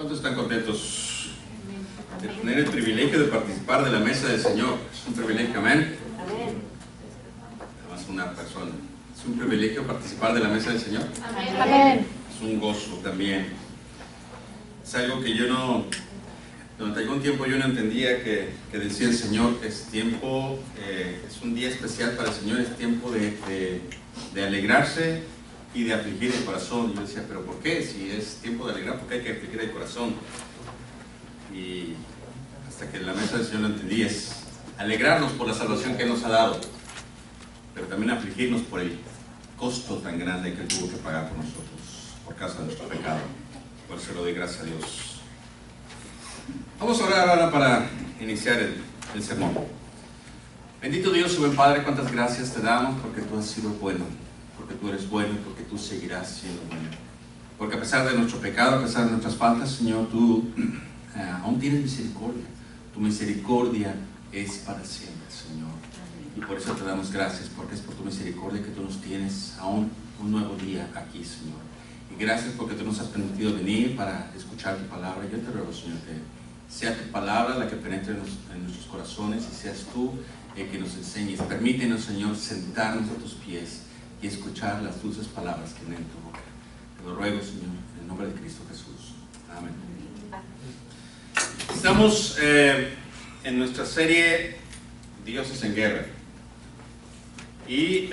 ¿Cuántos están contentos de tener el privilegio de participar de la mesa del Señor? Es un privilegio, amén. Además, una persona. Es un privilegio participar de la mesa del Señor. Amén. Es un gozo también. Es algo que yo no, durante algún tiempo yo no entendía, que decía el Señor, es tiempo, es un día especial para el Señor, es tiempo de alegrarse y de afligir el corazón. Yo decía, ¿pero por qué? Si es tiempo de alegrar, ¿por qué hay que afligir el corazón? Y hasta que en la mesa del Señor lo entendí, es alegrarnos por la salvación que Él nos ha dado, pero también afligirnos por el costo tan grande que Él tuvo que pagar por nosotros, por causa de nuestro pecado. Por eso le doy gracias a Dios. Vamos a orar ahora para iniciar el sermón. Bendito Dios y buen Padre, cuántas gracias te damos porque tú has sido bueno, porque tú eres bueno y porque tú seguirás siendo bueno. Porque a pesar de nuestro pecado, a pesar de nuestras faltas, Señor, tú aún tienes misericordia. Tu misericordia es para siempre, Señor. Y por eso te damos gracias, porque es por tu misericordia que tú nos tienes aún un nuevo día aquí, Señor. Y gracias porque tú nos has permitido venir para escuchar tu palabra. Yo te ruego, Señor, que sea tu palabra la que penetre en nuestros corazones y seas tú el que nos enseñes. Permítenos, Señor, sentarnos a tus pies y escuchar las dulces palabras que vienen en tu boca. Te lo ruego, Señor, en el nombre de Cristo Jesús. Amén. Estamos en nuestra serie Dioses en Guerra. Y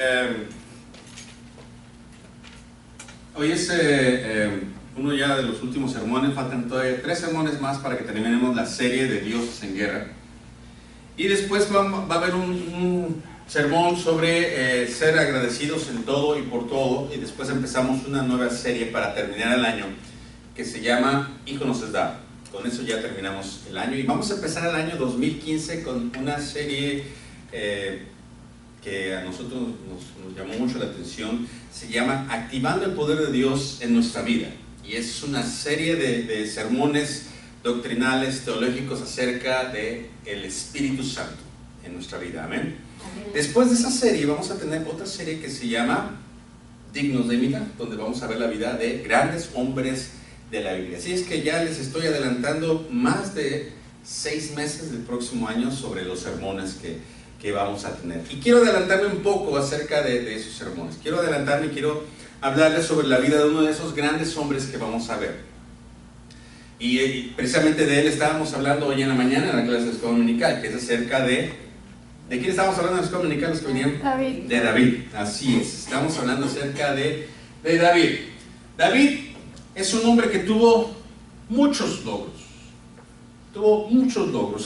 hoy es uno ya de los últimos sermones. Faltan todavía 3 sermones más para que terminemos la serie de Dioses en Guerra. Y después va a haber un sermón sobre ser agradecidos en todo y por todo. Y después empezamos una nueva serie para terminar el año que se llama Hijo nos es dado. Con eso ya terminamos el año. Y vamos a empezar el año 2015 con una serie que a nosotros nos llamó mucho la atención. Se llama Activando el Poder de Dios en Nuestra Vida. Y es una serie de sermones doctrinales, teológicos acerca del Espíritu Santo en nuestra vida. Amén. Después de esa serie vamos a tener otra serie que se llama Dignos de Imitar, donde vamos a ver la vida de grandes hombres de la Biblia. Así es que ya les estoy adelantando más de 6 meses del próximo año sobre los sermones que vamos a tener. Y quiero adelantarme un poco acerca de esos sermones. Quiero hablarles sobre la vida de uno de esos grandes hombres que vamos a ver. Y precisamente de él estábamos hablando hoy en la mañana en la clase de escuela dominical, que es acerca ¿de quién estábamos hablando en la escuela dominical? Los que venían David. De David, así es. Estamos hablando acerca de David. David es un hombre que tuvo muchos logros.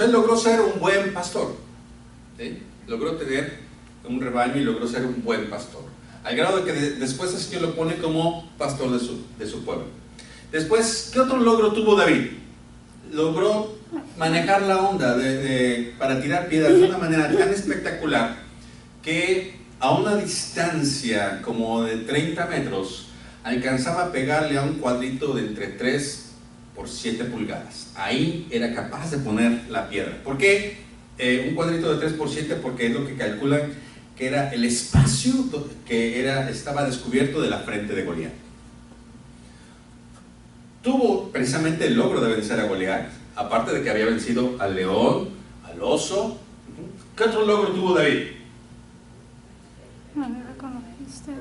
Él logró ser un buen pastor, ¿sí? Logró tener un rebaño y logró ser un buen pastor, al grado de que después el Señor lo pone como pastor de su pueblo. Después, ¿qué otro logro tuvo David? Logró manejar la onda para tirar piedras de una manera tan espectacular que a una distancia como de 30 metros alcanzaba a pegarle a un cuadrito de entre 3 por 7 pulgadas. Ahí era capaz de poner la piedra. ¿Por qué un cuadrito de 3 por 7? Porque es lo que calculan que era el espacio que estaba descubierto de la frente de Goliat. Tuvo precisamente el logro de vencer a Goliat, aparte de que había vencido al león, al oso. ¿Qué otro logro tuvo David?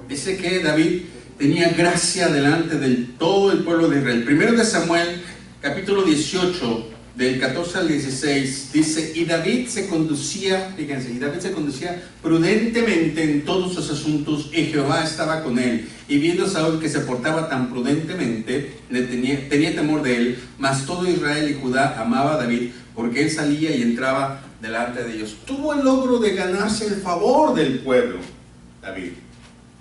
Dice que David tenía gracia delante de todo el pueblo de Israel. Primero de Samuel, capítulo 18, del 14 al 16, dice, y David se conducía prudentemente en todos sus asuntos, y Jehová estaba con él. Y viendo Saúl que se portaba tan prudentemente, tenía temor de él, mas todo Israel y Judá amaba a David, porque él salía y entraba delante de ellos. Tuvo el logro de ganarse el favor del pueblo, David.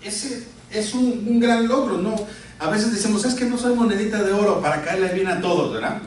Ese es un gran logro, ¿no? A veces decimos, es que no soy monedita de oro para caerle bien a todos, ¿verdad?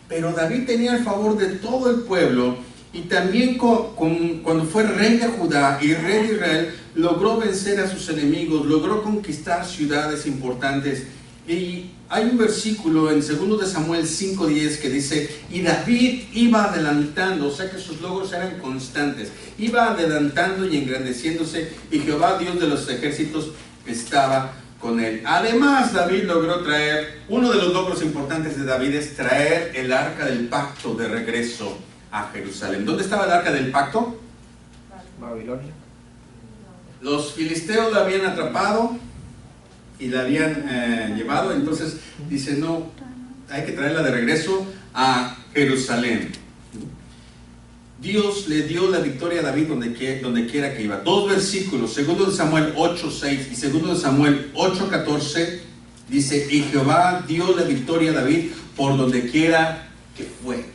Pero David tenía el favor de todo el pueblo, y también cuando fue rey de Judá y rey de Israel, logró vencer a sus enemigos, logró conquistar ciudades importantes. Y hay un versículo en 2 de Samuel 5:10 que dice, y David iba adelantando, o sea que sus logros eran constantes, iba adelantando y engrandeciéndose, y Jehová, Dios de los ejércitos, estaba con él. Además, David logró traer, uno de los logros importantes de David es traer el arca del pacto de regreso a Jerusalén. ¿Dónde estaba el arca del pacto? Babilonia. Los filisteos la habían atrapado y la habían llevado, entonces dice, no, hay que traerla de regreso a Jerusalén. Dios le dio la victoria a David donde quiera que iba. Dos versículos, 2 de Samuel 8:6 y 2 de Samuel 8:14, dice, y Jehová dio la victoria a David por donde quiera que fue.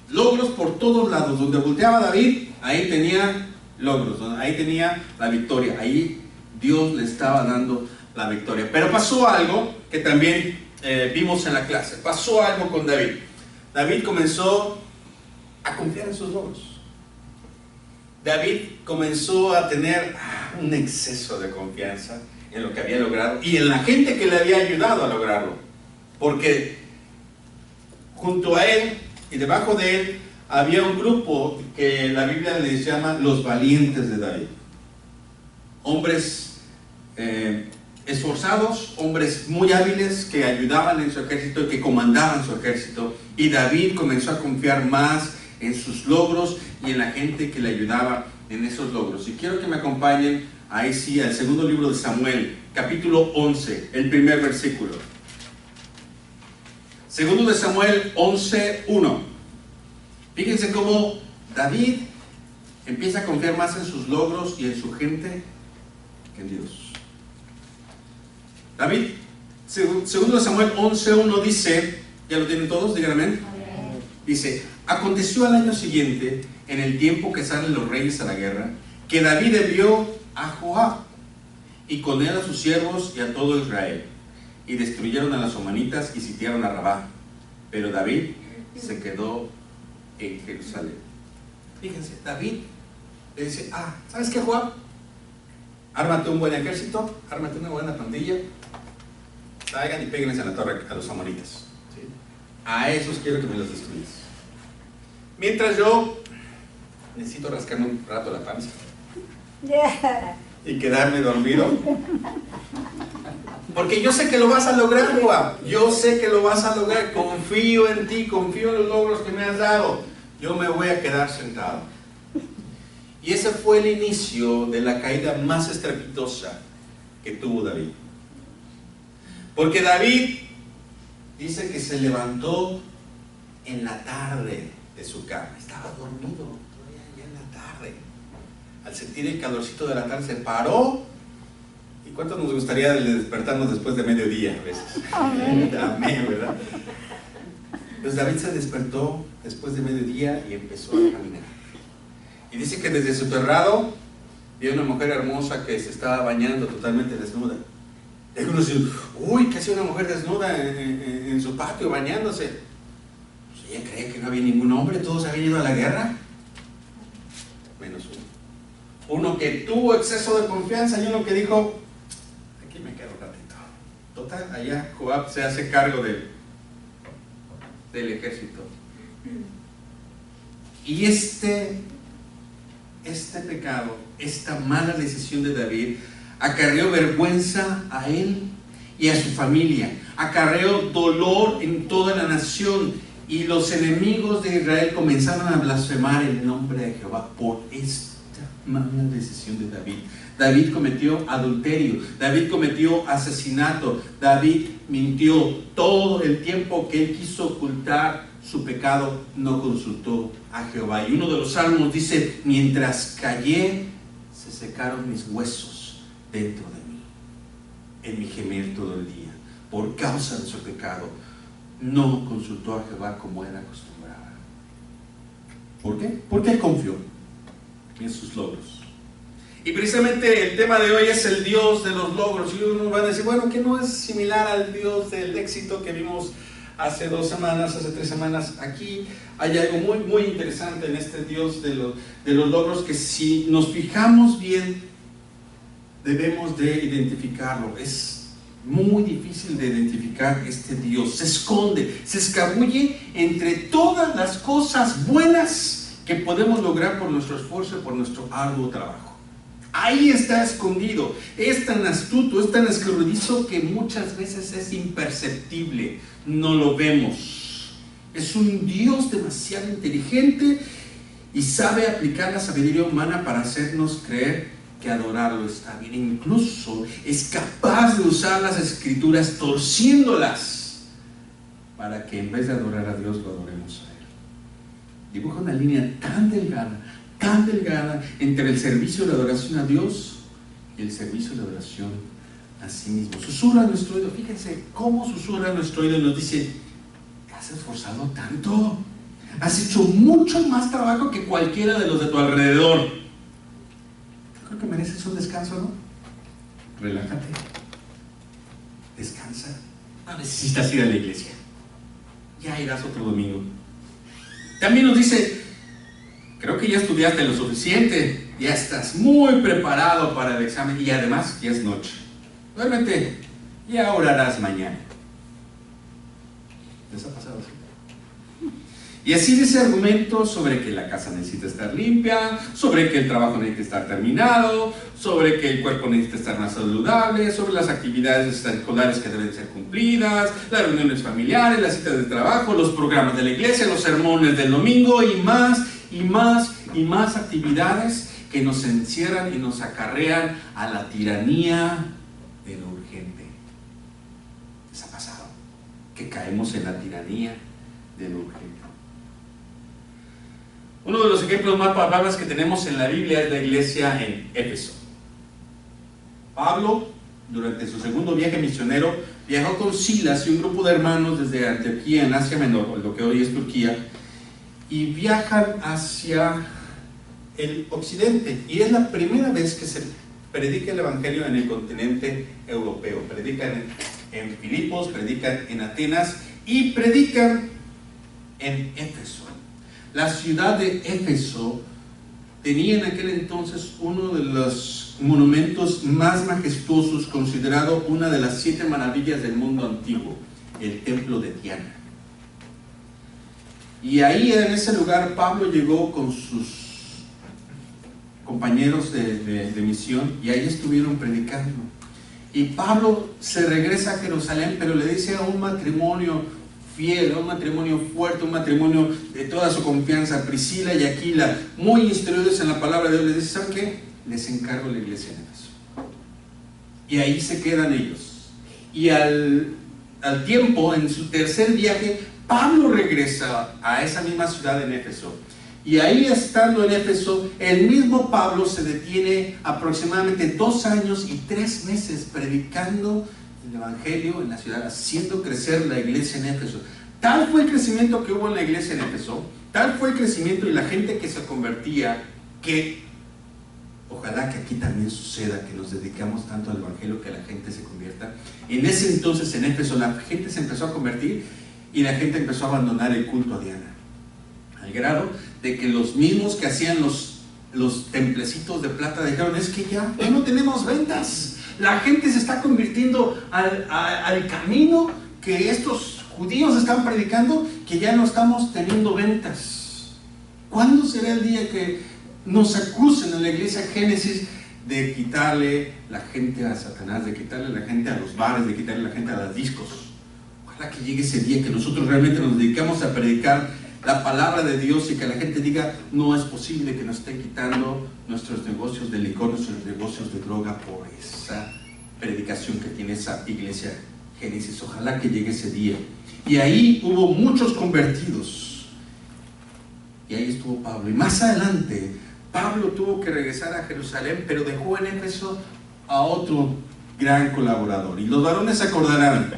Logros por todos lados, donde volteaba David, ahí tenía logros, ahí tenía la victoria, ahí Dios le estaba dando la victoria. Pero pasó algo que también vimos en la clase, pasó algo con David. David comenzó a confiar en sus logros. David comenzó a tener un exceso de confianza en lo que había logrado y en la gente que le había ayudado a lograrlo, porque junto a él y debajo de él había un grupo que la Biblia les llama los valientes de David. Hombres esforzados, hombres muy hábiles que ayudaban en su ejército y que comandaban su ejército. Y David comenzó a confiar más en sus logros y en la gente que le ayudaba en esos logros. Y quiero que me acompañen ahí sí al segundo libro de Samuel, capítulo 11, el primer versículo. Segundo de Samuel 11:1. Fíjense cómo David empieza a confiar más en sus logros y en su gente que en Dios. David, segundo de Samuel 11:1 dice, ¿ya lo tienen todos? Díganme amén. Dice, aconteció al año siguiente, en el tiempo que salen los reyes a la guerra, que David envió a Joab, y con él a sus siervos y a todo Israel, y destruyeron a las amonitas y sitiaron a Rabá. Pero David se quedó en Jerusalén. Fíjense, David le dice, ¿sabes qué, Joab? Ármate un buen ejército, ármate una buena pandilla, traigan y péguenles a la torre a los amonitas. ¿Sí? A esos quiero que me los destruyas. Mientras yo necesito rascarme un rato la panza y quedarme dormido. Porque yo sé que lo vas a lograr, Joab. Yo sé que lo vas a lograr. Confío en ti, confío en los logros que me has dado. Yo me voy a quedar sentado. Y ese fue el inicio de la caída más estrepitosa que tuvo David. Porque David dice que se levantó en la tarde de su cama. Estaba dormido todavía ya en la tarde. Al sentir el calorcito de la tarde se paró. ¿Y cuánto nos gustaría despertarnos después de mediodía a veces? Amén, ¿verdad? Pues David se despertó después de mediodía y empezó a caminar. Y dice que desde su terrado vio una mujer hermosa que se estaba bañando totalmente desnuda. Y algunos dicen, uy, ¿qué hacía una mujer desnuda en su patio bañándose? Pues ella creía que no había ningún hombre, todos habían ido a la guerra, menos uno. Uno que tuvo exceso de confianza y uno que dijo, aquí me quedo un ratito. Total, allá Joab se hace cargo del ejército. Y este pecado, esta mala decisión de David, acarreó vergüenza a él y a su familia, acarreó dolor en toda la nación, y los enemigos de Israel comenzaron a blasfemar el nombre de Jehová por esta mala decisión de David. David cometió adulterio, David cometió asesinato, David mintió. Todo el tiempo que él quiso ocultar su pecado, no consultó a Jehová. Y uno de los salmos dice, mientras callé, se secaron mis huesos dentro de mí, en mi gemir todo el día. Por causa de su pecado, no consultó a Jehová como era acostumbrada. ¿Por qué? Porque él confió en sus logros. Y precisamente el tema de hoy es el Dios de los logros. Y uno va a decir, bueno, que no es similar al Dios del éxito que vimos hace 2 semanas, hace 3 semanas. Aquí hay algo muy, muy interesante en este Dios de los logros, que si nos fijamos bien, debemos de identificarlo. Es muy difícil de identificar este Dios. Se esconde, se escabulle entre todas las cosas buenas que podemos lograr por nuestro esfuerzo y por nuestro arduo trabajo. Ahí está escondido. Es tan astuto, es tan escurridizo que muchas veces es imperceptible. No lo vemos. Es un Dios demasiado inteligente y sabe aplicar la sabiduría humana para hacernos creer que adorarlo está bien. Incluso es capaz de usar las escrituras torciéndolas para que en vez de adorar a Dios lo adoremos a Él. Dibuja una línea tan delgada entre el servicio de la adoración a Dios y el servicio de la adoración a sí mismo. Susurra a nuestro oído. Fíjense cómo susurra a nuestro oído y nos dice: ¿te has esforzado tanto? Has hecho mucho más trabajo que cualquiera de los de tu alrededor. Creo que mereces un descanso, ¿no? Relájate, descansa. No necesitas ir a la iglesia, ya irás otro domingo. También nos dice: creo que ya estudiaste lo suficiente, ya estás muy preparado para el examen y además ya es noche. Duérmete, ya orarás mañana. ¿Les ha pasado así? Y así dice argumentos sobre que la casa necesita estar limpia, sobre que el trabajo necesita estar terminado, sobre que el cuerpo necesita estar más saludable, sobre las actividades escolares que deben ser cumplidas, las reuniones familiares, las citas de trabajo, los programas de la iglesia, los sermones del domingo y más actividades que nos encierran y nos acarrean a la tiranía de lo urgente. ¿Les ha pasado que caemos en la tiranía de lo urgente? Uno de los ejemplos más palpables que tenemos en la Biblia es la iglesia en Éfeso. Pablo, durante su segundo viaje misionero, viajó con Silas y un grupo de hermanos desde Antioquía, en Asia Menor, lo que hoy es Turquía, y viajan hacia el occidente. Y es la primera vez que se predica el evangelio en el continente europeo. Predican en Filipos, predican en Atenas y predican en Éfeso. La ciudad de Éfeso tenía en aquel entonces uno de los monumentos más majestuosos, considerado una de las 7 maravillas del mundo antiguo, el templo de Diana. Y ahí, en ese lugar, Pablo llegó con sus compañeros de misión y ahí estuvieron predicando. Y Pablo se regresa a Jerusalén, pero le dice a un matrimonio fiel, un matrimonio fuerte, un matrimonio de toda su confianza, Priscila y Aquila, muy instruidos en la palabra de Dios, les dice: ¿saben qué? Les encargo la iglesia en Éfeso. Y ahí se quedan ellos. Y al tiempo, en su tercer viaje, Pablo regresa a esa misma ciudad en Éfeso. Y ahí, estando en Éfeso, el mismo Pablo se detiene aproximadamente 2 años y 3 meses predicando el evangelio en la ciudad, haciendo crecer la iglesia en Éfeso. Tal fue el crecimiento que hubo en la iglesia en Éfeso, tal fue el crecimiento y la gente que se convertía, que ojalá que aquí también suceda, que nos dedicamos tanto al evangelio que la gente se convierta. En ese entonces en Éfeso la gente se empezó a convertir y la gente empezó a abandonar el culto a Diana, al grado de que los mismos que hacían los templecitos de plata dijeron: es que ya no tenemos ventas. La gente se está convirtiendo al camino que estos judíos están predicando, que ya no estamos teniendo ventas. ¿Cuándo será el día que nos acusen en la iglesia Génesis de quitarle la gente a Satanás, de quitarle la gente a los bares, de quitarle la gente a los discos? Ojalá que llegue ese día que nosotros realmente nos dedicamos a predicar la palabra de Dios y que la gente diga: no es posible que nos estén quitando nuestros negocios de licor, nuestros negocios de droga por esa predicación que tiene esa iglesia Génesis. Ojalá que llegue ese día. Y ahí hubo muchos convertidos. Y ahí estuvo Pablo. Y más adelante, Pablo tuvo que regresar a Jerusalén, pero dejó en Éfeso a otro gran colaborador. Y los varones se acordarán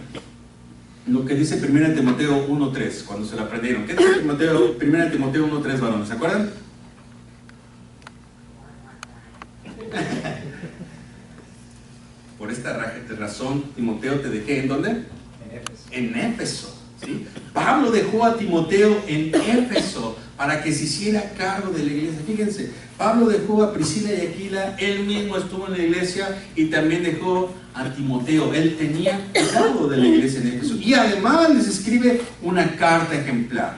lo que dice 1 Timoteo 1:3, cuando se lo aprendieron. ¿Qué dice 1 Timoteo 1:3, varones? ¿Se acuerdan? Por esta razón, Timoteo, te dejé, ¿en dónde? En Éfeso. En Éfeso, ¿sí? Pablo dejó a Timoteo en Éfeso para que se hiciera cargo de la iglesia. Fíjense, Pablo dejó a Priscila y Aquila, él mismo estuvo en la iglesia y también dejó a Timoteo. Él tenía cuidado de la iglesia en Éfeso y además les escribe una carta ejemplar.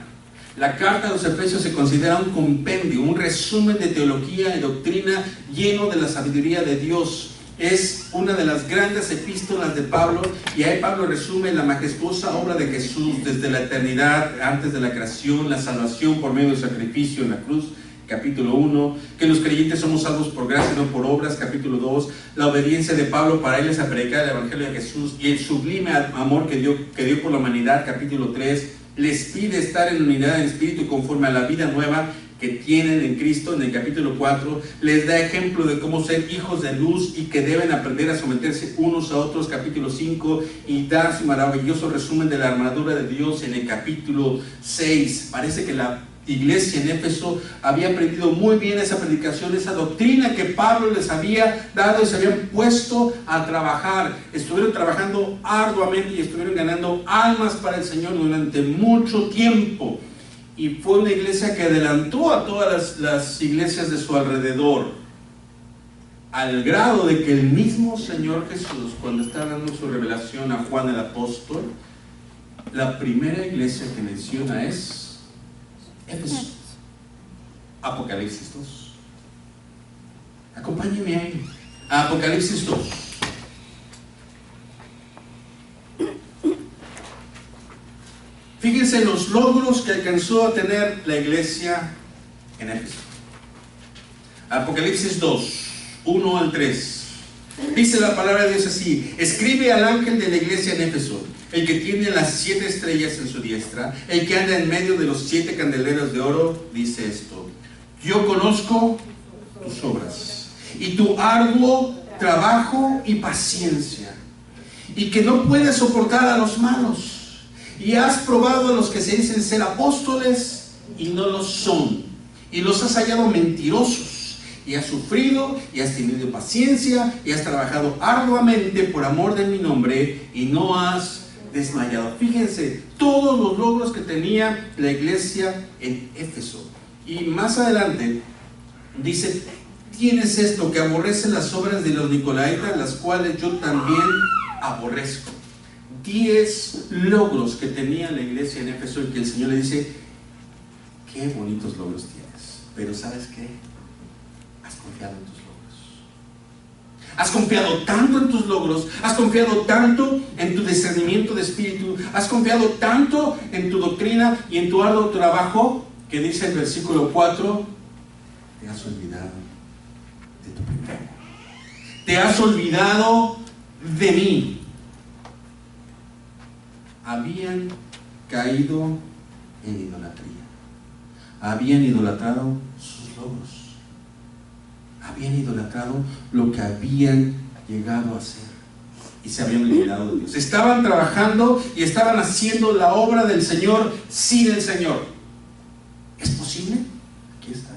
La carta de los Efesios se considera un compendio, un resumen de teología y doctrina lleno de la sabiduría de Dios. Es una de las grandes epístolas de Pablo, y ahí Pablo resume la majestuosa obra de Jesús desde la eternidad, antes de la creación, la salvación por medio del sacrificio en la cruz, capítulo 1, que los creyentes somos salvos por gracia, no por obras, capítulo 2, la obediencia de Pablo para irles a predicar el Evangelio de Jesús y el sublime amor que dio por la humanidad, capítulo 3, les pide estar en unidad en espíritu conforme a la vida nueva que tienen en Cristo, en el capítulo 4, les da ejemplo de cómo ser hijos de luz y que deben aprender a someterse unos a otros, capítulo 5, y da su maravilloso resumen de la armadura de Dios en el capítulo 6. Parece que la iglesia en Éfeso había aprendido muy bien esa predicación, esa doctrina que Pablo les había dado, y se habían puesto a trabajar. Estuvieron trabajando arduamente y estuvieron ganando almas para el Señor durante mucho tiempo. Y fue una iglesia que adelantó a todas las iglesias de su alrededor, al grado de que el mismo Señor Jesús, cuando está dando su revelación a Juan el apóstol, la primera iglesia que menciona es Éfeso. Apocalipsis 2. Acompáñenme ahí a Apocalipsis 2. Fíjense los logros que alcanzó a tener la iglesia en Éfeso. Apocalipsis 2, 1 al 3. Dice la palabra de Dios así: escribe al ángel de la iglesia en Éfeso, el que tiene las 7 estrellas en su diestra, el que anda en medio de los 7 candeleros de oro, dice esto: yo conozco tus obras y tu arduo trabajo y paciencia, y que no puedes soportar a los malos. Y has probado a los que se dicen ser apóstoles y no lo son, y los has hallado mentirosos, y has sufrido y has tenido paciencia y has trabajado arduamente por amor de mi nombre y no has desmayado. Fíjense todos los logros que tenía la iglesia en Éfeso. Y más adelante dice: tienes esto, que aborrecen las obras de los nicolaitas, las cuales yo también aborrezco. 10 logros que tenía la iglesia en Éfeso, y que el Señor le dice: qué bonitos logros tienes, pero ¿sabes qué? Has confiado en tus logros. Has confiado tanto en tus logros, has confiado tanto en tu discernimiento de espíritu, has confiado tanto en tu doctrina y en tu arduo trabajo, que dice el versículo 4: te has olvidado de tu primer amor. Te has olvidado de mí. Habían caído en idolatría, habían idolatrado sus logros, habían idolatrado lo que habían llegado a hacer y se habían olvidado de Dios. Estaban trabajando y estaban haciendo la obra del Señor sin el Señor. ¿Es posible? Aquí está.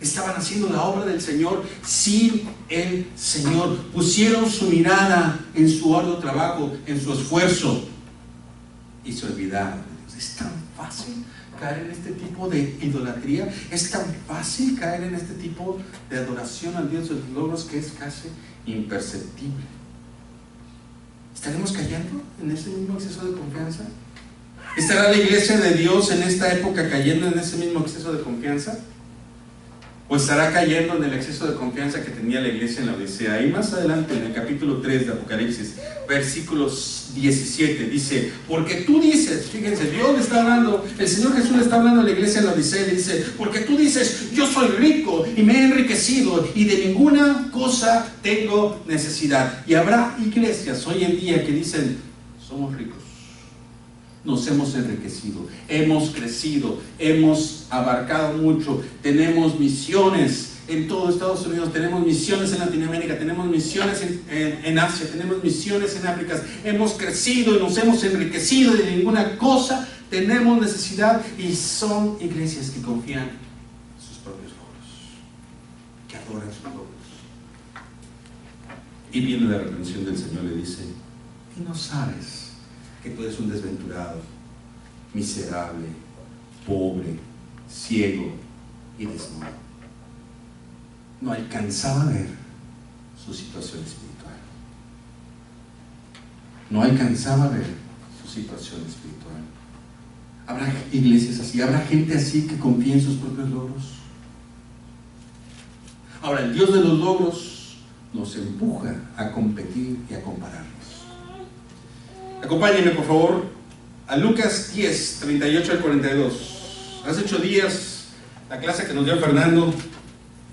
Estaban haciendo la obra del Señor sin el Señor. Pusieron su mirada en su arduo trabajo, en su esfuerzo, y se olvidaron de Dios. Es tan fácil caer en este tipo de idolatría, es tan fácil caer en este tipo de adoración al Dios de los logros, que es casi imperceptible. ¿Estaremos cayendo en ese mismo exceso de confianza? ¿Estará la iglesia de Dios en esta época cayendo en ese mismo exceso de confianza? ¿O estará cayendo en el exceso de confianza que tenía la iglesia en la Odisea? Y más adelante, en el capítulo 3 de Apocalipsis, versículos 17, dice: porque tú dices, fíjense, Dios le está hablando, el Señor Jesús le está hablando a la iglesia en la Odisea, y le dice: porque tú dices, yo soy rico y me he enriquecido y de ninguna cosa tengo necesidad. Y habrá iglesias hoy en día que dicen: somos ricos, nos hemos enriquecido, hemos crecido, hemos abarcado mucho, tenemos misiones en todo Estados Unidos, tenemos misiones en Latinoamérica, tenemos misiones en Asia, tenemos misiones en África, hemos crecido y nos hemos enriquecido, de ninguna cosa tenemos necesidad. Y son iglesias que confían en sus propios logros, que adoran sus logros. Y viene la reprensión del Señor, le dice: y no sabes que tú eres un desventurado, miserable, pobre, ciego y desnudo. No alcanzaba a ver su situación espiritual. No alcanzaba a ver su situación espiritual. ¿Habrá iglesias así? ¿Habrá gente así que confía en sus propios logros? Ahora, el Dios de los logros nos empuja a competir y a compararnos. Acompáñenme, por favor, a Lucas 10, 38 al 42. Hace 8 días, la clase que nos dio Fernando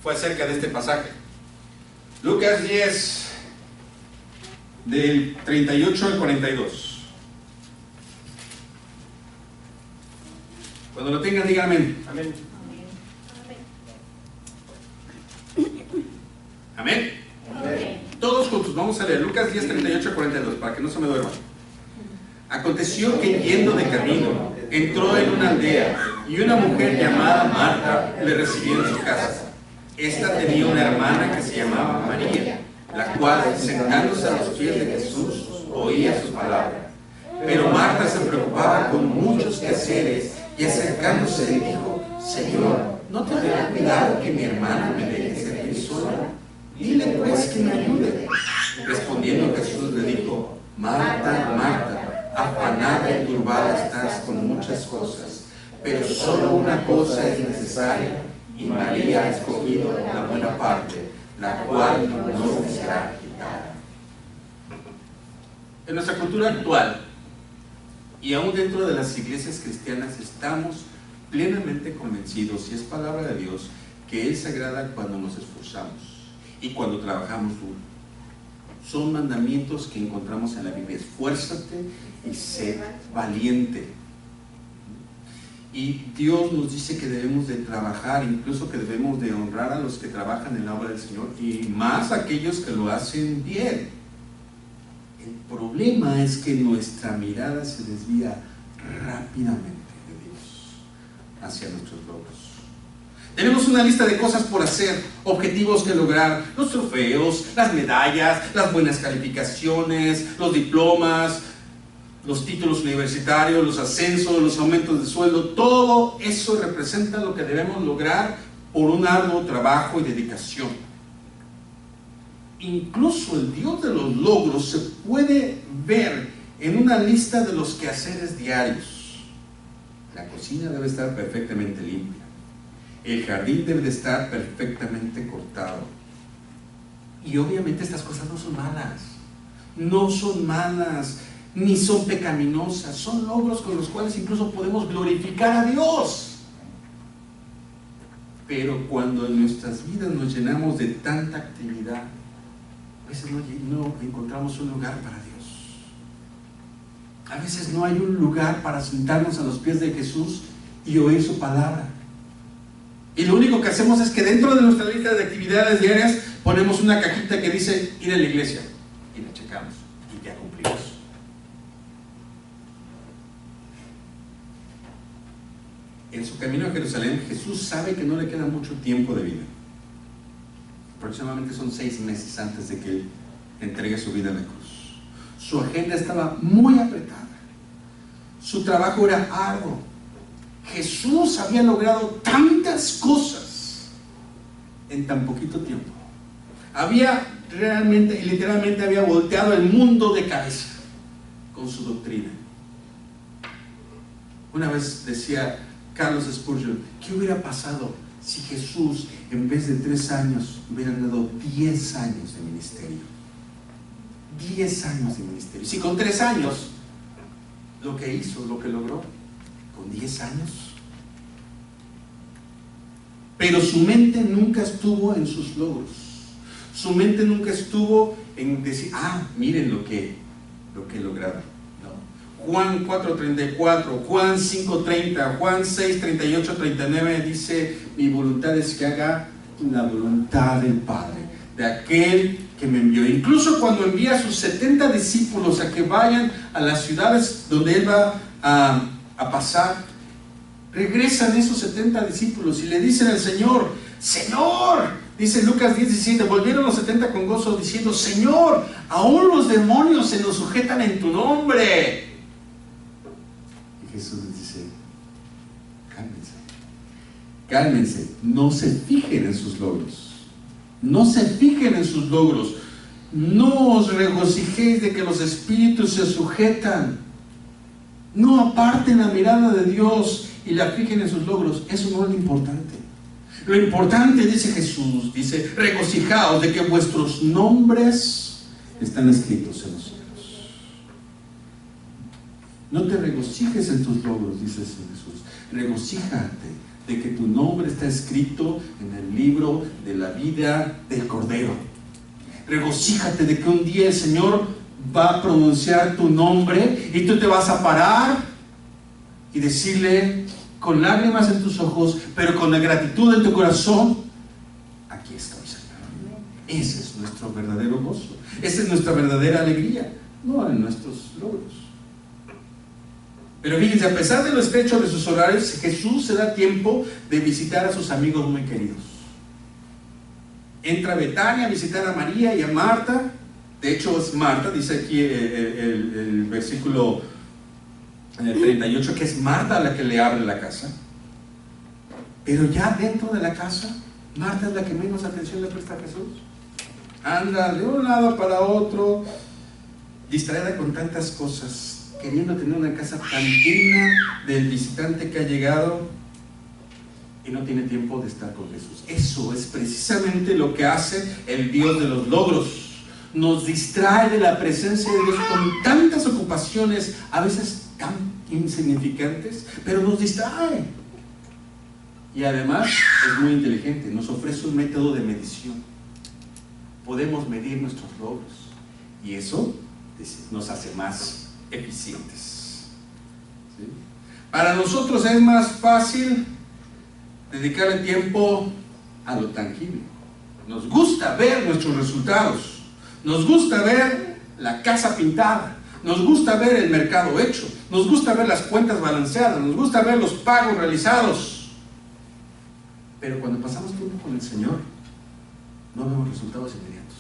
fue acerca de este pasaje. Lucas 10, del 38 al 42. Cuando lo tengan, díganme amén. Amén. Amén. Todos juntos, vamos a leer Lucas 10, 38 al 42, para que no se me duerman. Aconteció que yendo de camino, entró en una aldea, y una mujer llamada Marta le recibió en su casa. Esta tenía una hermana que se llamaba María, la cual, sentándose a los pies de Jesús, oía sus palabras. Pero Marta se preocupaba con muchos quehaceres, y acercándose le dijo: Señor, ¿no tendrá cuidado que mi hermana me deje servir sola? Dile pues que me ayude. Respondiendo Jesús le dijo: Marta, Marta, afanada y turbada estás con muchas cosas, pero solo una cosa es necesaria, y María ha escogido la buena parte, la cual no le será quitada. En nuestra cultura actual, y aún dentro de las iglesias cristianas, estamos plenamente convencidos, y es palabra de Dios, que Él se agrada cuando nos esforzamos y cuando trabajamos duro. Son mandamientos que encontramos en la Biblia: esfuérzate y sé valiente. Y Dios nos dice que debemos de trabajar, incluso que debemos de honrar a los que trabajan en la obra del Señor, y más a aquellos que lo hacen bien. El problema es que nuestra mirada se desvía rápidamente de Dios hacia nuestros logros. Tenemos una lista de cosas por hacer, objetivos que lograr, los trofeos, las medallas, las buenas calificaciones, los diplomas, los títulos universitarios, los ascensos, los aumentos de sueldo. Todo eso representa lo que debemos lograr por un arduo trabajo y dedicación. Incluso el Dios de los logros se puede ver en una lista de los quehaceres diarios. La cocina debe estar perfectamente limpia. El jardín debe de estar perfectamente cortado. Y obviamente estas cosas no son malas. No son malas, ni son pecaminosas. Son logros con los cuales incluso podemos glorificar a Dios. Pero cuando en nuestras vidas nos llenamos de tanta actividad, a veces no encontramos un lugar para Dios. A veces no hay un lugar para sentarnos a los pies de Jesús y oír su palabra. Y lo único que hacemos es que dentro de nuestra lista de actividades diarias ponemos una cajita que dice ir a la iglesia, y la checamos y ya cumplimos. En su camino a Jerusalén, Jesús sabe que no le queda mucho tiempo de vida. Aproximadamente son 6 meses antes de que Él entregue su vida en la cruz. Su agenda estaba muy apretada. Su trabajo era arduo. Jesús había logrado tantas cosas en tan poquito tiempo. Había realmente y literalmente había volteado el mundo de cabeza con su doctrina. Una vez decía Carlos Spurgeon: ¿qué hubiera pasado si Jesús, en vez de 3 años, hubiera dado 10 años de ministerio? 10 años de ministerio. Si con 3 años lo que hizo, lo que logró, con 10 años. Pero su mente nunca estuvo en sus logros. Su mente nunca estuvo en decir: miren lo que he logrado. No. Juan 4:34, Juan 5:30, Juan 6:38, 39 dice: mi voluntad es que haga la voluntad del Padre, de aquel que me envió. Incluso cuando envía a sus 70 discípulos a que vayan a las ciudades donde Él va a pasar, regresan esos 70 discípulos y le dicen al Señor: Señor, dice Lucas 10:17, volvieron los 70 con gozo diciendo: Señor, aún los demonios se nos sujetan en tu nombre. Y Jesús les dice: cálmense, no se fijen en sus logros. No se fijen en sus logros. No os regocijéis de que los espíritus se sujetan. No aparten la mirada de Dios y la fijen en sus logros. Eso no es lo importante. Lo importante, dice Jesús, dice, regocijaos de que vuestros nombres están escritos en los cielos. No te regocijes en tus logros, dice Jesús. Regocíjate de que tu nombre está escrito en el libro de la vida del Cordero. Regocíjate de que un día el Señor va a pronunciar tu nombre y tú te vas a parar y decirle con lágrimas en tus ojos, pero con la gratitud en tu corazón: aquí estoy, Señor. Ese es nuestro verdadero gozo, esa es nuestra verdadera alegría, no en nuestros logros. Pero fíjense, a pesar de lo estrecho de sus horarios, Jesús se da tiempo de visitar a sus amigos muy queridos. Entra a Betania a visitar a María y a Marta. De hecho es Marta, dice aquí el versículo 38, que es Marta la que le abre la casa. Pero ya dentro de la casa, Marta es la que menos atención le presta a Jesús. Anda de un lado para otro, distraída con tantas cosas, queriendo tener una casa tan digna del visitante que ha llegado, y no tiene tiempo de estar con Jesús. Eso es precisamente lo que hace el Dios de los logros. Nos distrae de la presencia de Dios con tantas ocupaciones, a veces tan insignificantes, pero nos distrae. Y además es muy inteligente, nos ofrece un método de medición. Podemos medir nuestros logros y eso nos hace más eficientes. ¿Sí? Para nosotros es más fácil dedicarle tiempo a lo tangible. Nos gusta ver nuestros resultados, nos gusta ver la casa pintada, nos gusta ver el mercado hecho, nos gusta ver las cuentas balanceadas, nos gusta ver los pagos realizados. Pero cuando pasamos tiempo con el Señor, no vemos resultados inmediatos.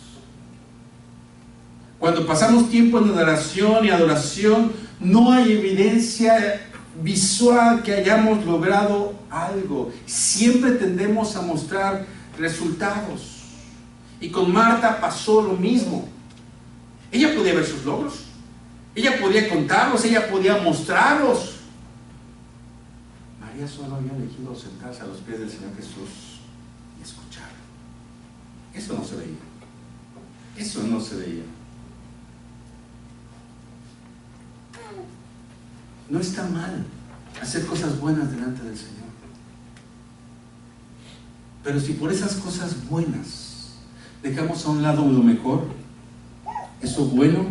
Cuando pasamos tiempo en oración y adoración, no hay evidencia visual que hayamos logrado algo. Siempre tendemos a mostrar resultados. Y con Marta pasó lo mismo. Ella podía ver sus logros, ella podía contarlos, ella podía mostrarlos. María solo había elegido sentarse a los pies del Señor Jesús y escuchar. Eso no se veía. Eso no se veía. No está mal hacer cosas buenas delante del Señor. Pero si por esas cosas buenas dejamos a un lado lo mejor, eso bueno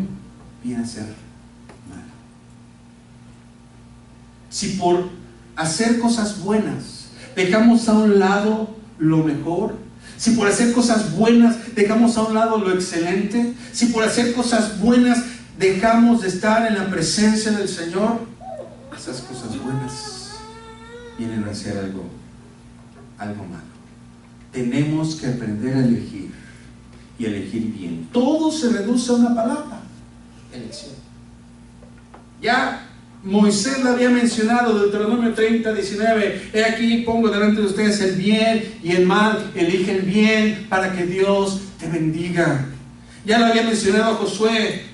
viene a ser malo. Si por hacer cosas buenas dejamos a un lado lo mejor, si por hacer cosas buenas dejamos a un lado lo excelente, si por hacer cosas buenas dejamos de estar en la presencia del Señor, esas cosas buenas vienen a ser algo malo. Tenemos que aprender a elegir y elegir bien. Todo se reduce a una palabra: elección. Ya Moisés lo había mencionado, Deuteronomio 30, 19. He aquí pongo delante de ustedes el bien y el mal. Elige el bien para que Dios te bendiga. Ya lo había mencionado Josué.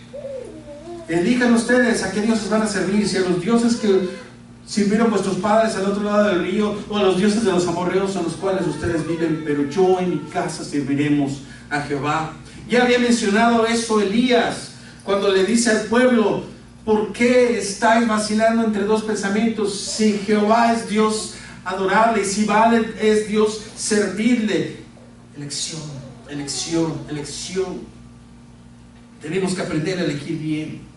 Elijan ustedes a qué dioses van a servir, si a los dioses que sirvieron vuestros padres al otro lado del río, o a los dioses de los amorreos en los cuales ustedes viven, pero yo en mi casa serviremos a Jehová. Ya había mencionado eso Elías, cuando le dice al pueblo: ¿por qué estáis vacilando entre dos pensamientos? Si Jehová es Dios, adorable, y si Baal es Dios, servirle. Elección, elección, elección. Tenemos que aprender a elegir bien.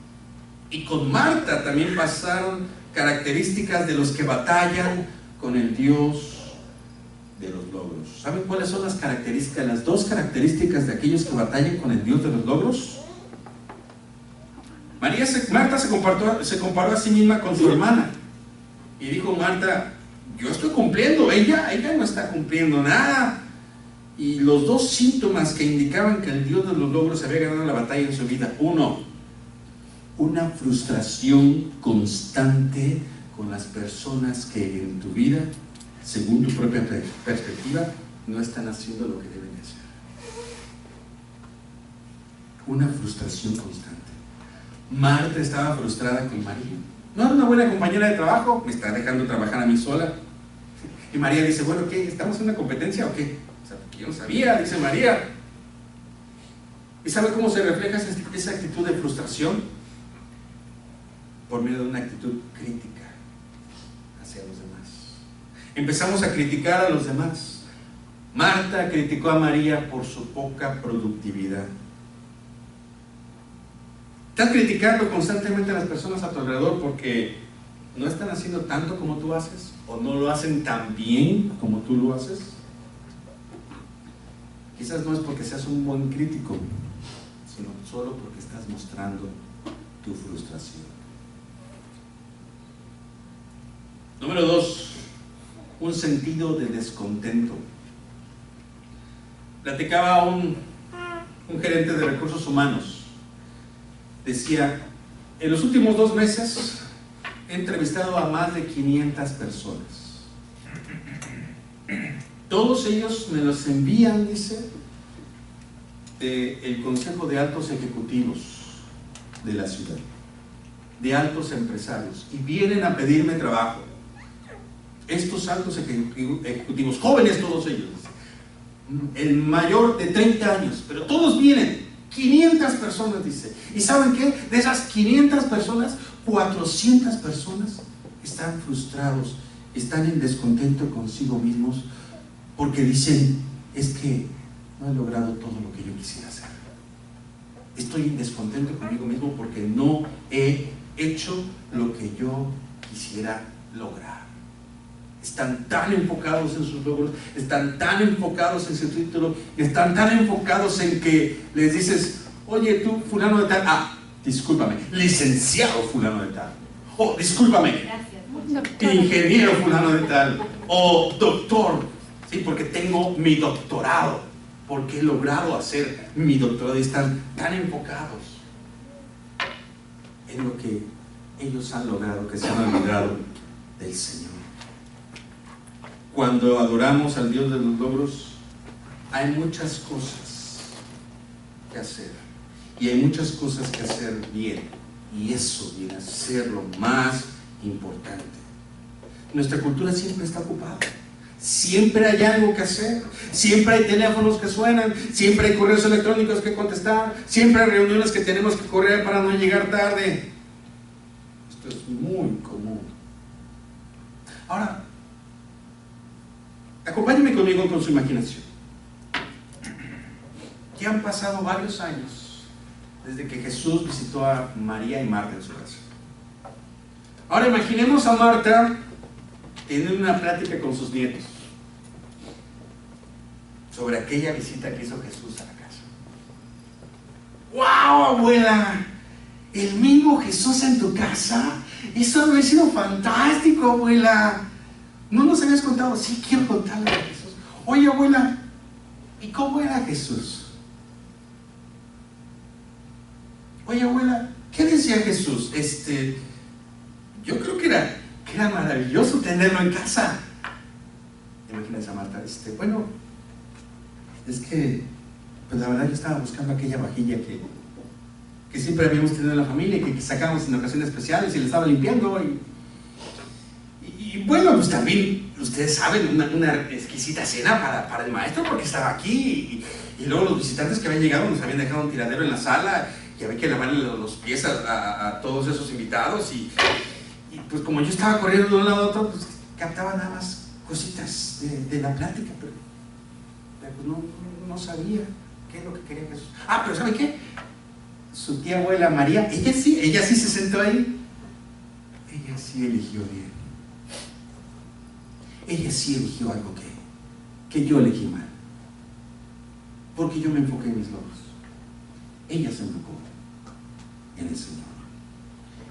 Y con Marta también pasaron características de los que batallan con el Dios de los logros. ¿Saben cuáles son las características, las dos características de aquellos que batallan con el Dios de los logros? Marta se comparó a sí misma con su hermana y dijo: Marta, yo estoy cumpliendo, ella no está cumpliendo nada. Y los dos síntomas que indicaban que el Dios de los logros había ganado la batalla en su vida: uno, una frustración constante con las personas que en tu vida, según tu propia perspectiva, no están haciendo lo que deben de hacer. Una frustración constante. Marta estaba frustrada con María. No era una buena compañera de trabajo, me está dejando trabajar a mí sola. Y María dice, bueno, ¿qué? ¿Estamos en una competencia o qué? O sea, yo no sabía, dice María. ¿Y sabe cómo se refleja esa actitud de frustración? Por medio de una actitud crítica hacia los demás. Empezamos a criticar a los demás. Marta criticó a María por su poca productividad. ¿Estás criticando constantemente a las personas a tu alrededor porque no están haciendo tanto como tú haces? ¿O no lo hacen tan bien como tú lo haces? Quizás no es porque seas un buen crítico, sino solo porque estás mostrando tu frustración. Número 2, un sentido de descontento. Platicaba un gerente de recursos humanos. Decía, en los últimos 2 meses he entrevistado a más de 500 personas. Todos ellos me los envían, dice, del Consejo de Altos Ejecutivos de la ciudad, de altos empresarios, y vienen a pedirme trabajo. Estos altos ejecutivos, jóvenes todos ellos, el mayor de 30 años, pero todos vienen, 500 personas, dice. ¿Y saben qué? De esas 500 personas, 400 personas están frustrados, están en descontento consigo mismos, porque dicen, es que no he logrado todo lo que yo quisiera hacer. Estoy en descontento conmigo mismo porque no he hecho lo que yo quisiera lograr. Están tan enfocados en sus logros, están tan enfocados en su título, están tan enfocados en que les dices, oye tú, fulano de tal, discúlpame, licenciado fulano de tal, o discúlpame, ingeniero fulano de tal, o doctor, sí, porque tengo mi doctorado, porque he logrado hacer mi doctorado, y están tan enfocados en lo que ellos han logrado, que se han olvidado del Señor. Cuando adoramos al Dios de los logros, hay muchas cosas que hacer, y hay muchas cosas que hacer bien, y eso viene a ser lo más importante. Nuestra cultura siempre está ocupada, siempre hay algo que hacer, siempre hay teléfonos que suenan, siempre hay correos electrónicos que contestar, siempre hay reuniones que tenemos que correr para no llegar tarde. Esto es muy común. Ahora, acompáñenme conmigo con su imaginación. Ya han pasado varios años desde que Jesús visitó a María y Marta en su casa. Ahora imaginemos a Marta teniendo una plática con sus nietos sobre aquella visita que hizo Jesús a la casa. ¡Wow, abuela! ¿El mismo Jesús en tu casa? Eso ha sido fantástico, abuela. ¿No nos habías contado? Sí, quiero contarle a Jesús. Oye, abuela, ¿y cómo era Jesús? Oye, abuela, ¿qué decía Jesús? Yo creo que era maravilloso tenerlo en casa. Imagínense a Marta, bueno, es que, pues la verdad yo estaba buscando aquella vajilla que siempre habíamos tenido en la familia y que sacábamos en ocasiones especiales y la estaba limpiando y bueno, pues también, ustedes saben, una exquisita cena para el maestro porque estaba aquí y luego los visitantes que habían llegado nos habían dejado un tiradero en la sala y había que lavarle los pies a todos esos invitados y pues como yo estaba corriendo de un lado a otro, pues captaba nada más cositas de la plática, pero pues no sabía qué es lo que quería Jesús. Pero ¿saben qué? Su tía abuela María, ella sí se sentó ahí, ella sí eligió bien. Ella sí eligió algo que yo elegí mal, porque yo me enfoqué en mis logros. Ella se enfocó en el Señor.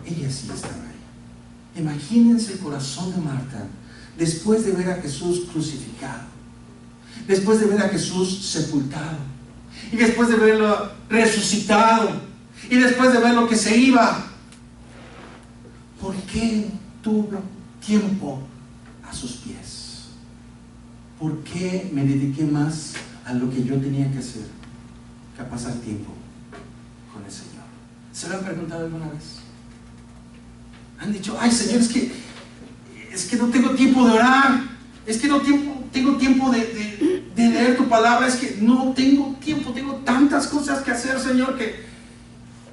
Ella sí estaba ahí. Imagínense el corazón de Marta después de ver a Jesús crucificado, después de ver a Jesús sepultado, y después de verlo resucitado, y después de ver lo que se iba. ¿Por qué tuve tiempo a sus pies? ¿Por qué me dediqué más a lo que yo tenía que hacer que a pasar tiempo con el Señor? ¿Se lo han preguntado alguna vez? Han dicho, ay Señor, es que no tengo tiempo de orar, es que no tengo tiempo de leer tu palabra, es que no tengo tiempo, tengo tantas cosas que hacer, Señor, que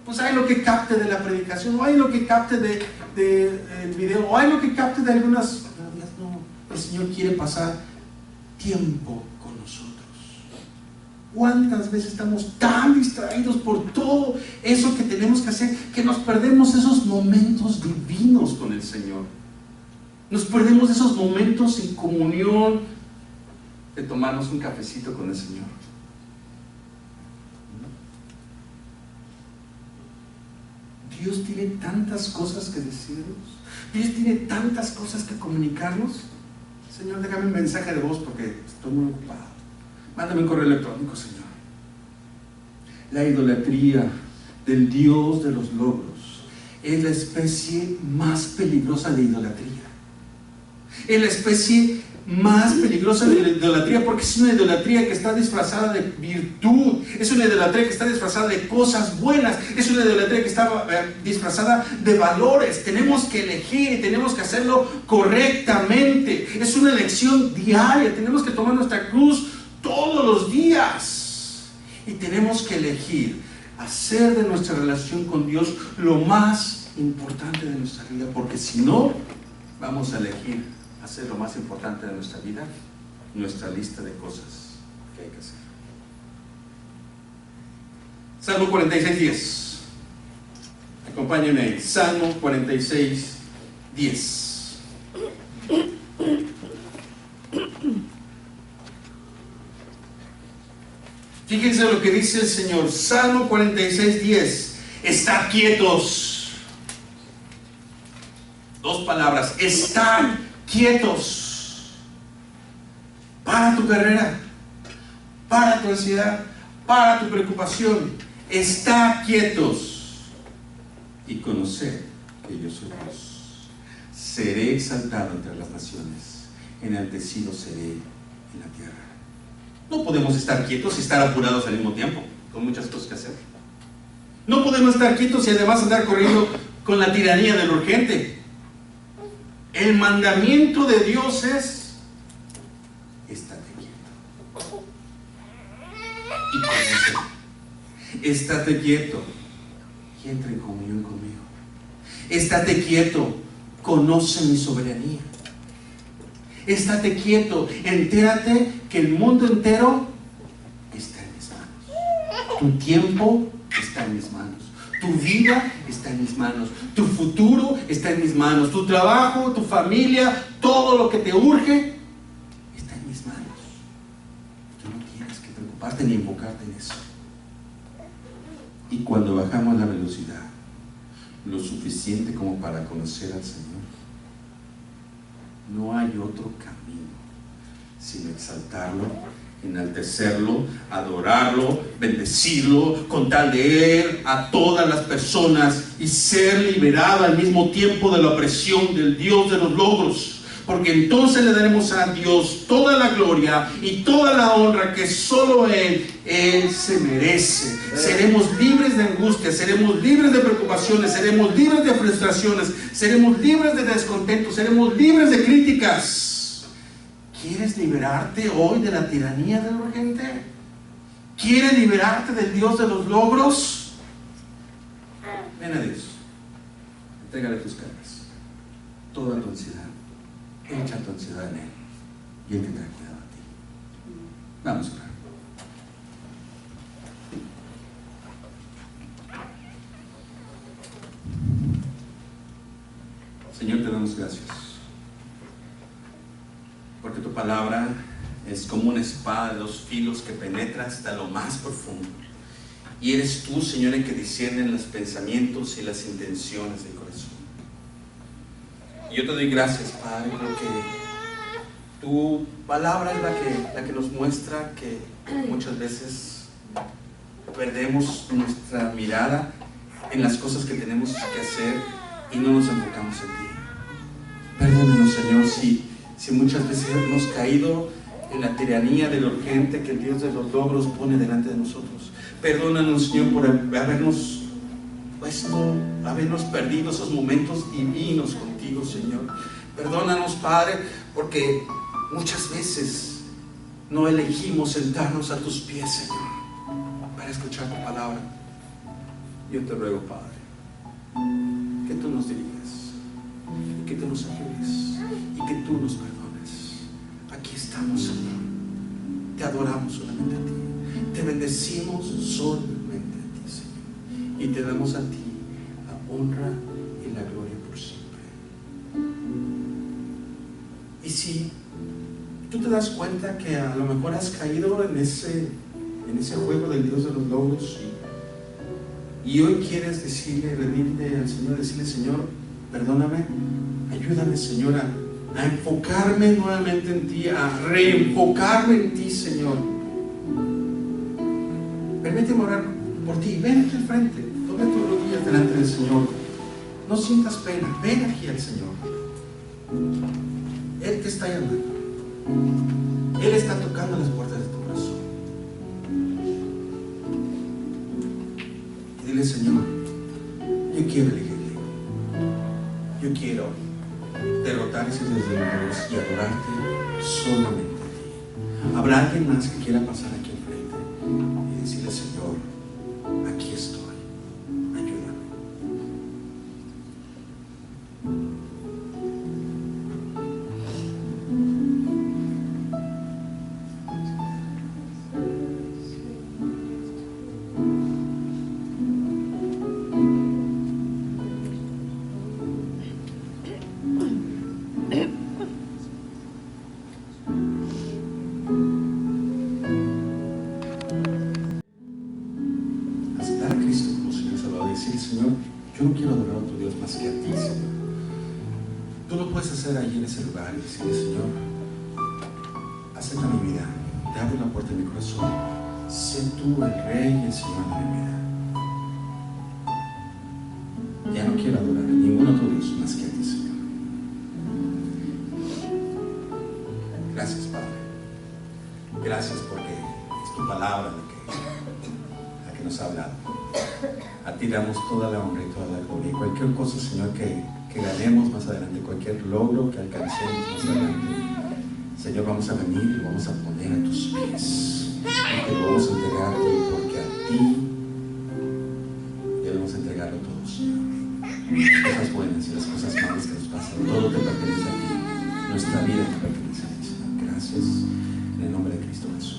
pues hay lo que capte de la predicación, o hay lo que capte del video, o hay lo que capte de algunas. No, el Señor quiere pasar tiempo con nosotros. ¿Cuántas veces estamos tan distraídos por todo eso que tenemos que hacer, que nos perdemos esos momentos divinos con el Señor? Nos perdemos esos momentos en comunión, de tomarnos un cafecito con el Señor. Dios tiene tantas cosas que decirnos, Dios tiene tantas cosas que comunicarnos. Señor, déjame un mensaje de voz porque estoy muy ocupado. Mándame un correo electrónico, Señor. La idolatría del Dios de los logros es la especie más peligrosa de idolatría. Es la especie más peligrosa de la idolatría, porque es una idolatría que está disfrazada de virtud, es una idolatría que está disfrazada de cosas buenas, es una idolatría que está disfrazada de valores. Tenemos que elegir y tenemos que hacerlo correctamente. Es una elección diaria, tenemos que tomar nuestra cruz todos los días y tenemos que elegir hacer de nuestra relación con Dios lo más importante de nuestra vida, porque si no, vamos a elegir hacer lo más importante de nuestra vida, nuestra lista de cosas que hay que hacer. Salmo 46:10. Acompáñenme ahí. Salmo 46:10. Fíjense lo que dice el Señor. Salmo 46:10. Estad quietos. Dos palabras. Estad quietos. Para tu carrera, para tu ansiedad, para tu preocupación. Estad quietos y conoced que yo soy Dios. Seré exaltado entre las naciones, enaltecido seré en la tierra. No podemos estar quietos y estar apurados al mismo tiempo, con muchas cosas que hacer. No podemos estar quietos y además andar corriendo con la tiranía del urgente. El mandamiento de Dios es: estate quieto y conoce. Estate quieto y entra en comunión conmigo. Estate quieto, conoce mi soberanía. Estate quieto, entérate que el mundo entero está en mis manos. Tu tiempo está en mis manos. Tu vida está en mis manos. Tu futuro está en mis manos. Tu trabajo, tu familia, todo lo que te urge está en mis manos. Tú no tienes que preocuparte ni enfocarte en eso. Y cuando bajamos la velocidad lo suficiente como para conocer al Señor, no hay otro camino sino exaltarlo, enaltecerlo, adorarlo, bendecirlo, con tal de Él a todas las personas y ser liberado al mismo tiempo de la opresión del Dios de los logros. Porque entonces le daremos a Dios toda la gloria y toda la honra que solo Él se merece. Seremos libres de angustia, seremos libres de preocupaciones, seremos libres de frustraciones, seremos libres de descontento, seremos libres de críticas. ¿Quieres liberarte hoy de la tiranía del urgente? ¿Quieres liberarte del Dios de los logros? Ven a Dios, entrégale tus cargas, toda tu ansiedad. Echa tu ansiedad en Él y Él tendrá cuidado de ti. Vamos a orar. Señor, te damos gracias porque tu palabra es como una espada de dos filos que penetra hasta lo más profundo, y eres tú, Señor, el que discierne los pensamientos y las intenciones del corazón. Yo te doy gracias, Padre, porque tu palabra es la que nos muestra que muchas veces perdemos nuestra mirada en las cosas que tenemos que hacer y no nos enfocamos en ti. Perdónanos, Señor, si muchas veces hemos caído en la tiranía del urgente que el Dios de los logros pone delante de nosotros. Perdónanos, Señor, por habernos puesto, habernos perdido esos momentos divinos contigo, Señor. Perdónanos, Padre, porque muchas veces no elegimos sentarnos a tus pies, Señor, para escuchar tu palabra. Yo te ruego, Padre, que tú nos dirijas, y que tú nos ayudes, y que tú nos perdones. Aquí estamos, Señor. Te adoramos solamente a ti. Te bendecimos solamente a ti, Señor. Y te damos a ti la honra y la gloria por siempre. Y si tú te das cuenta que a lo mejor has caído en ese juego del Dios de los logros, y hoy quieres decirle, rendirte al Señor, decirle: Señor, perdóname, ayúdame, Señor, a enfocarme nuevamente en ti, a reenfocarme en ti, Señor. Permíteme orar por ti. Ven aquí al frente, dobla tus rodillas delante del Señor. No sientas pena, ven aquí al Señor. Él te está llamando. Él está tocando las puertas de tu corazón. Y dile: Señor, yo quiero elegirte. Yo quiero derrotar esos desdeños y adorarte solamente a ti. ¿Habrá alguien más que quiera pasar aquí al frente y decirle: Señor, aquí estoy, ayúdame? Aceptar a Cristo como Señor Salvador y decir: Señor, yo no quiero adorar a otro Dios más que a ti, Señor. Tú lo puedes hacer allí en ese lugar y decirle: Señor, acepta mi vida, te abro la puerta de mi corazón, sé tú el Rey y el Señor de mi vida. Ya no quiero adorar a ningún otro Dios más que a ti, Señor. Gracias, Padre. Gracias porque es tu palabra la que nos ha hablado. A ti damos toda la honra y toda la gloria. Y cualquier cosa, Señor, que ganemos más adelante, cualquier logro que alcancemos más adelante, Señor, vamos a venir y lo vamos a poner a tus pies. Porque lo vamos a entregar a ti, porque a ti debemos entregarlo todo, Señor. Las cosas buenas y las cosas malas que nos pasan, todo te pertenece a ti. Nuestra vida te pertenece a ti, Señor. Gracias en el nombre de Cristo Jesús.